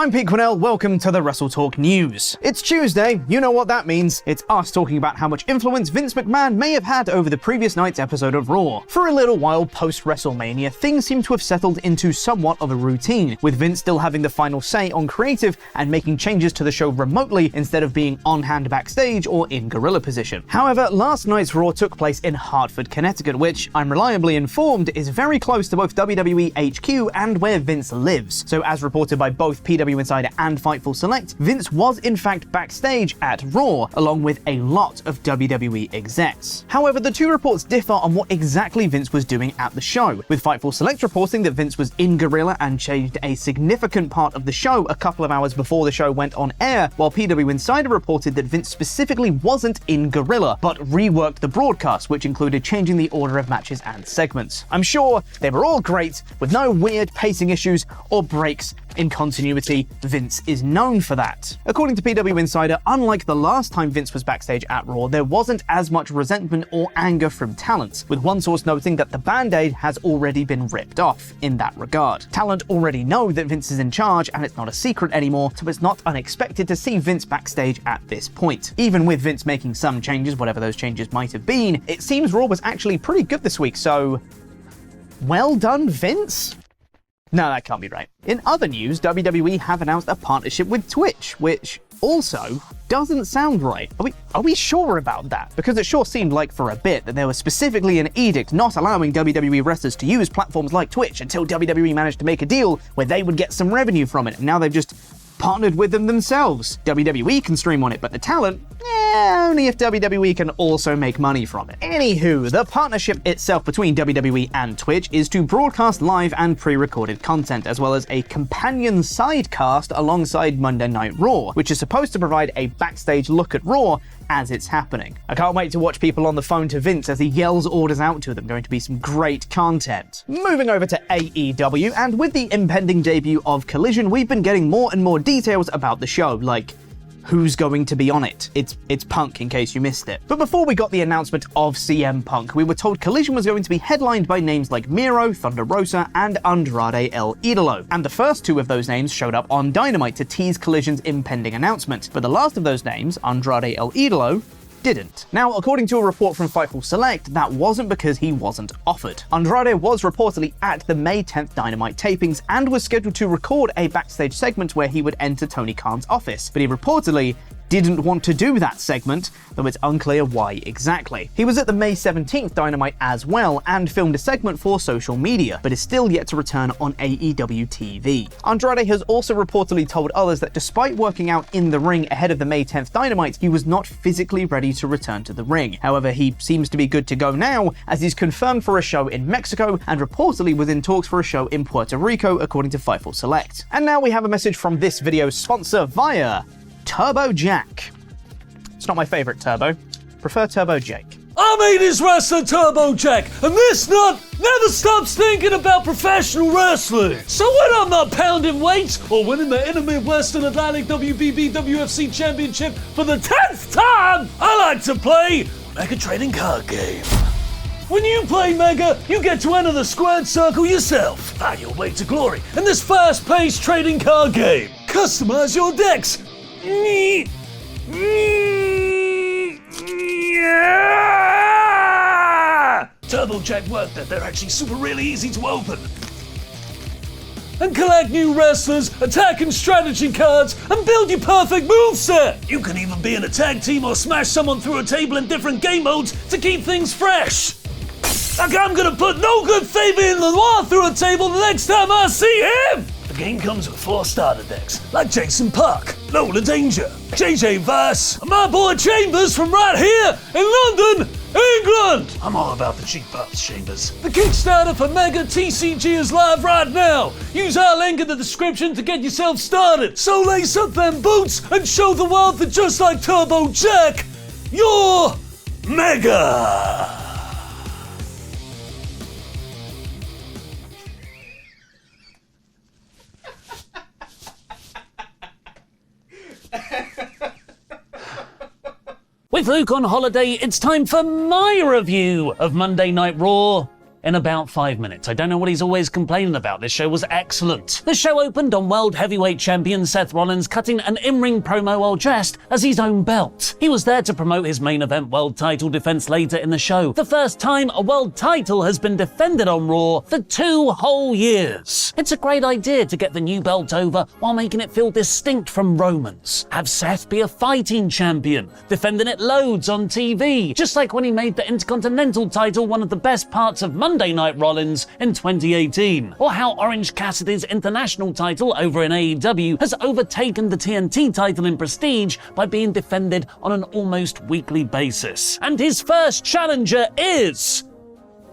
I'm Quinnell, welcome to the WrestleTalk News. It's Tuesday, you know what that means. It's us talking about how much influence Vince McMahon may have had over the previous night's episode of Raw. For a little while post-WrestleMania, things seem to have settled into somewhat of a routine, with Vince still having the final say on creative and making changes to the show remotely instead of being on-hand backstage or in gorilla position. However, last night's Raw took place in Hartford, Connecticut, which, I'm reliably informed, is very close to both WWE HQ and where Vince lives. So as reported by both PW Insider and Fightful Select, Vince was in fact backstage at Raw, along with a lot of WWE execs. However, the two reports differ on what exactly Vince was doing at the show, with Fightful Select reporting that Vince was in gorilla and changed a significant part of the show a couple of hours before the show went on air, while PW Insider reported that Vince specifically wasn't in gorilla, but reworked the broadcast, which included changing the order of matches and segments. I'm sure they were all great, with no weird pacing issues or breaks in continuity. Vince is known for that. According to PW Insider, unlike the last time Vince was backstage at Raw, there wasn't as much resentment or anger from talent, with one source noting that the band-aid has already been ripped off in that regard. Talent already know that Vince is in charge and it's not a secret anymore, so it's not unexpected to see Vince backstage at this point. Even with Vince making some changes, whatever those changes might have been, it seems Raw was actually pretty good this week, so well done, Vince? No, that can't be right. In other news, WWE have announced a partnership with Twitch, which also doesn't sound right. Are we sure about that? Because it sure seemed like for a bit that there was specifically an edict not allowing WWE wrestlers to use platforms like Twitch until WWE managed to make a deal where they would get some revenue from it, and now they've just partnered with them themselves. WWE can stream on it, but the talent, only if WWE can also make money from it. Anywho, the partnership itself between WWE and Twitch is to broadcast live and pre-recorded content, as well as a companion sidecast alongside Monday Night Raw, which is supposed to provide a backstage look at Raw as it's happening. I can't wait to watch people on the phone to Vince as he yells orders out to them. Going to be some great content. Moving over to AEW, and with the impending debut of Collision, we've been getting more and more details about the show, like who's going to be on it. It's Punk, in case you missed it. But before we got the announcement of CM Punk, we were told Collision was going to be headlined by names like Miro, Thunder Rosa, and Andrade El Idolo. And the first two of those names showed up on Dynamite to tease Collision's impending announcement. But the last of those names, Andrade El Idolo, didn't. Now, according to a report from Fightful Select, that wasn't because he wasn't offered. Andrade was reportedly at the May 10th Dynamite tapings and was scheduled to record a backstage segment where he would enter Tony Khan's office, but he reportedly didn't want to do that segment, though it's unclear why exactly. He was at the May 17th Dynamite as well and filmed a segment for social media, but is still yet to return on AEW TV. Andrade has also reportedly told others that despite working out in the ring ahead of the May 10th Dynamite, he was not physically ready to return to the ring. However, he seems to be good to go now, as he's confirmed for a show in Mexico and reportedly was in talks for a show in Puerto Rico, according to Fightful Select. And now we have a message from this video's sponsor via Turbo Jack. It's not my favorite Turbo. Prefer Turbo Jake. I'm 80s wrestler Turbo Jack, and this nut never stops thinking about professional wrestling. So when I'm not pounding weights or winning the Inter-Midwestern Atlantic WBB WFC Championship for the 10th time, I like to play Mega Trading Card Game. When you play Mega, you get to enter the squared circle yourself. Find your way to glory in this fast-paced trading card game. Customize your decks. Turbo Jack worked that they're actually really easy to open. And collect new wrestlers, attack and strategy cards, and build your perfect moveset. You can even be in a tag team or smash someone through a table in different game modes to keep things fresh. Like I'm gonna put no good Fabian Lenoir through a table the next time I see him. The game comes with 4 starter decks, like Jason Park, Lola Danger, JJ Vice, and my boy Chambers from right here in London, England! I'm all about the cheap bucks, Chambers. The Kickstarter for Mega TCG is live right now. Use our link in the description to get yourself started. So lace up them boots and show the world that just like Turbo Jack, you're Mega! With Luke on holiday, it's time for my review of Monday Night Raw. in about 5 minutes. I don't know what he's always complaining about. This show was excellent. The show opened on World Heavyweight Champion Seth Rollins cutting an in-ring promo while dressed as his own belt. He was there to promote his main event world title defense later in the show. The first time a world title has been defended on Raw for 2 whole years. It's a great idea to get the new belt over while making it feel distinct from Roman's. Have Seth be a fighting champion, defending it loads on TV, just like when he made the Intercontinental title one of the best parts of Monday Night Rollins in 2018. Or how Orange Cassidy's international title over in AEW has overtaken the TNT title in Prestige by being defended on an almost weekly basis. And his first challenger is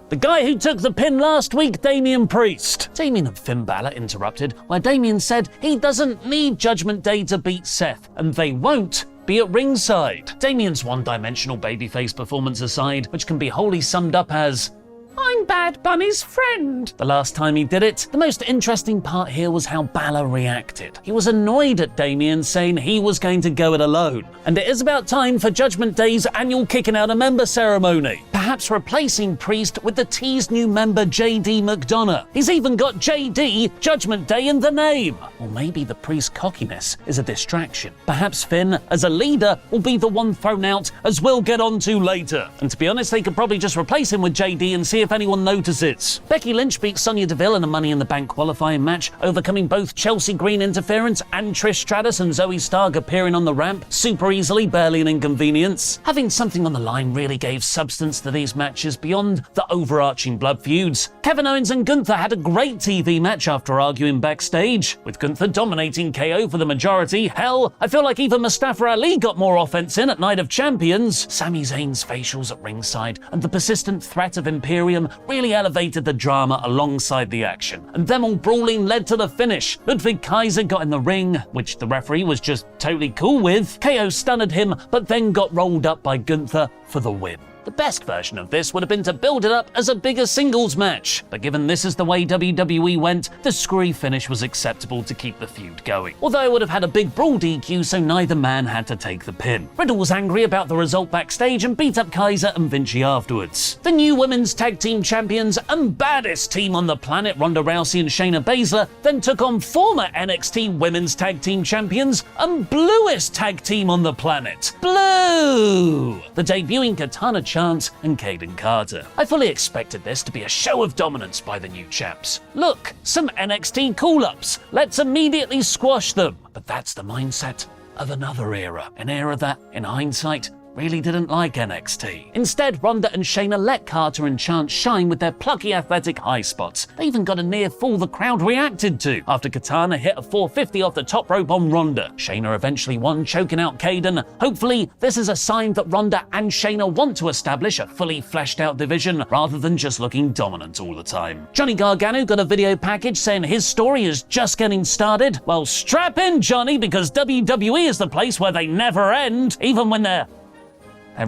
the guy who took the pin last week, Damian Priest. Damian and Finn Balor interrupted, where Damian said he doesn't need Judgment Day to beat Seth, and they won't be at ringside. Damian's one-dimensional babyface performance aside, which can be wholly summed up as, "I'm Bad Bunny's friend." The last time he did it, the most interesting part here was how Balor reacted. He was annoyed at Damian saying he was going to go it alone. And it is about time for Judgment Day's annual kicking out a member ceremony, perhaps replacing Priest with the teased new member JD McDonough. He's even got JD, Judgment Day, in the name. Or maybe the Priest cockiness is a distraction. Perhaps Finn, as a leader, will be the one thrown out, as we'll get on to later. And to be honest, they could probably just replace him with JD and see if anyone notices. Becky Lynch beat Sonya Deville in a Money in the Bank qualifying match, overcoming both Chelsea Green interference and Trish Stratus and Zoe Stark appearing on the ramp super easily, barely an inconvenience. Having something on the line really gave substance to these matches beyond the overarching blood feuds. Kevin Owens and Gunther had a great TV match after arguing backstage, with Gunther dominating KO for the majority. Hell, I feel like even Mustafa Ali got more offense in at Night of Champions. Sami Zayn's facials at ringside and the persistent threat of Imperium really elevated the drama alongside the action. And them all brawling led to the finish. Ludwig Kaiser got in the ring, which the referee was just totally cool with. KO stunned him, but then got rolled up by Gunther for the win. The best version of this would have been to build it up as a bigger singles match, but given this is the way WWE went, the screwy finish was acceptable to keep the feud going. Although it would have had a big brawl DQ, so neither man had to take the pin. Riddle was angry about the result backstage and beat up Kaiser and Vinci afterwards. The new women's tag team champions and baddest team on the planet, Ronda Rousey and Shayna Baszler, then took on former NXT women's tag team champions and bluest tag team on the planet, Blue! The debuting Katana Chance and Caden Carter. I fully expected this to be a show of dominance by the new champs. Look, some NXT call-ups. Let's immediately squash them. But that's the mindset of another era. An era that, in hindsight, really didn't like NXT. Instead, Ronda and Shayna let Carter and Chance shine with their plucky athletic high spots. They even got a near fall the crowd reacted to after Katana hit a 450 off the top rope on Ronda. Shayna eventually won, choking out Caden. Hopefully, this is a sign that Ronda and Shayna want to establish a fully fleshed out division rather than just looking dominant all the time. Johnny Gargano got a video package saying his story is just getting started. Well, strap in, Johnny, because WWE is the place where they never end, even when they're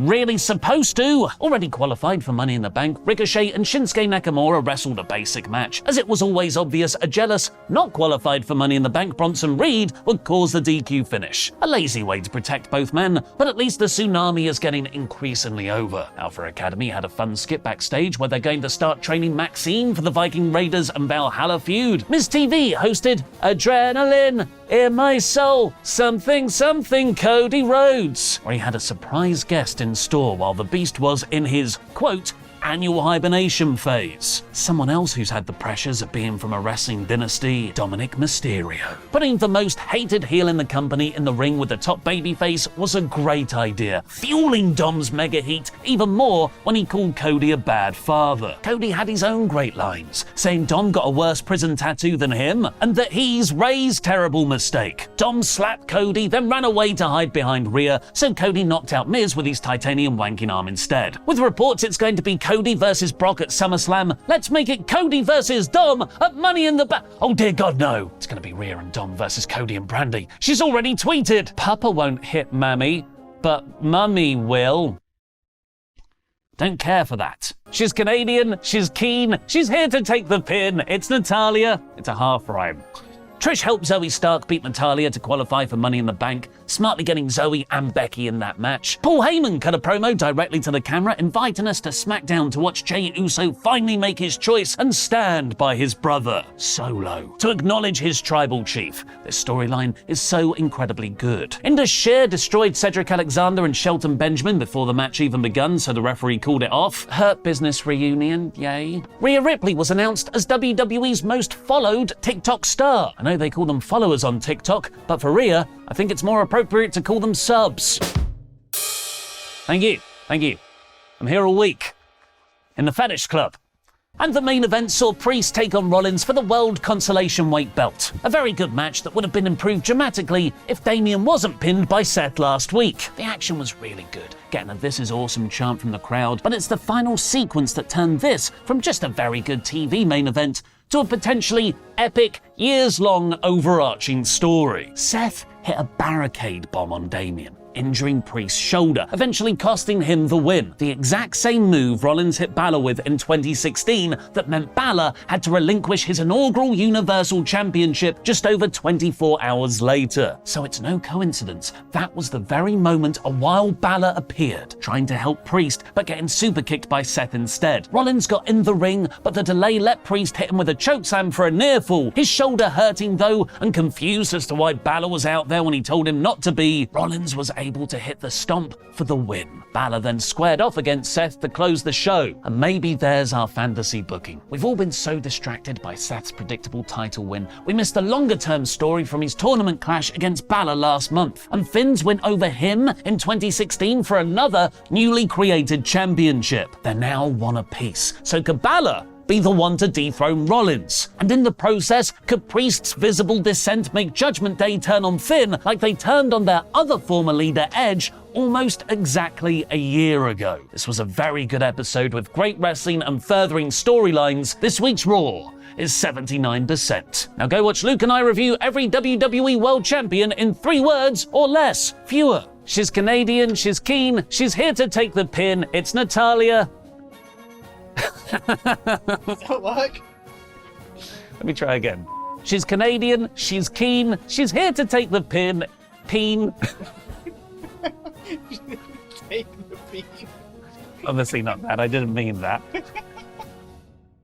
really supposed to. Already qualified for Money in the Bank, Ricochet and Shinsuke Nakamura wrestled a basic match. As it was always obvious, a jealous, not qualified for Money in the Bank Bronson Reed would cause the DQ finish. A lazy way to protect both men, but at least the tsunami is getting increasingly over. Alpha Academy had a fun skip backstage where they're going to start training Maxine for the Viking Raiders and Valhalla feud. Ms. TV hosted Adrenaline in My Soul, something Cody Rhodes, where he had a surprise guest in store while the Beast was in his, quote, annual hibernation phase. Someone else who's had the pressures of being from a wrestling dynasty, Dominic Mysterio. Putting the most hated heel in the company in the ring with the top babyface was a great idea, fueling Dom's mega heat even more when he called Cody a bad father. Cody had his own great lines, saying Dom got a worse prison tattoo than him and that he's Ray's terrible mistake. Dom slapped Cody, then ran away to hide behind Rhea, so Cody knocked out Miz with his titanium wanking arm instead. With reports it's going to be Cody versus Brock at SummerSlam, let's make it Cody versus Dom at Money in the Bank. Oh dear God, no. It's going to be Rhea and Dom versus Cody and Brandy. She's already tweeted, Papa won't hit Mammy, but Mummy will. Don't care for that. She's Canadian, she's keen, she's here to take the pin. It's Natalya. It's a half rhyme. Trish helped Zoe Stark beat Natalya to qualify for Money in the Bank, smartly getting Zoe and Becky in that match. Paul Heyman cut a promo directly to the camera, inviting us to SmackDown to watch Jey Uso finally make his choice and stand by his brother, Solo, to acknowledge his tribal chief. This storyline is so incredibly good. Indus Sher destroyed Cedric Alexander and Shelton Benjamin before the match even begun, so the referee called it off. Hurt Business reunion, yay. Rhea Ripley was announced as WWE's most followed TikTok star. I know they call them followers on TikTok, but for Rhea, I think it's more appropriate to call them subs. Thank you. I'm here all week. In the Fetish Club. And the main event saw Priest take on Rollins for the World Consolation Weight belt. A very good match that would have been improved dramatically if Damian wasn't pinned by Seth last week. The action was really good, getting a "This is awesome" chant from the crowd, but it's the final sequence that turned this from just a very good TV main event to a potentially epic, years-long overarching story. Seth hit a barricade bomb on Damian, injuring Priest's shoulder, eventually costing him the win. The exact same move Rollins hit Balor with in 2016 that meant Balor had to relinquish his inaugural Universal Championship just over 24 hours later. So it's no coincidence that was the very moment a Wild Balor appeared, trying to help Priest but getting super kicked by Seth instead. Rollins got in the ring, but the delay let Priest hit him with a chokeslam for a near fall, his shoulder hurting though, and confused as to why Balor was out there when he told him not to be, Rollins was able to hit the stomp for the win. Balor then squared off against Seth to close the show, and maybe there's our fantasy booking. We've all been so distracted by Seth's predictable title win, we missed the longer-term story from his tournament clash against Balor last month, and Finn's win over him in 2016 for another newly created championship. They're now one apiece, so could Balor be the one to dethrone Rollins? And in the process, could Priest's visible dissent make Judgment Day turn on Finn like they turned on their other former leader, Edge, almost exactly a year ago? This was a very good episode with great wrestling and furthering storylines. This week's Raw is 79%. Now go watch Luke and I review every WWE World Champion in 3 words or less. Fewer. She's Canadian, she's keen, she's here to take the pin. It's Natalya. Does that work? Let me try again. She's Canadian, she's keen, she's here to take the pin. Peen. Take the pin. Obviously not that, I didn't mean that.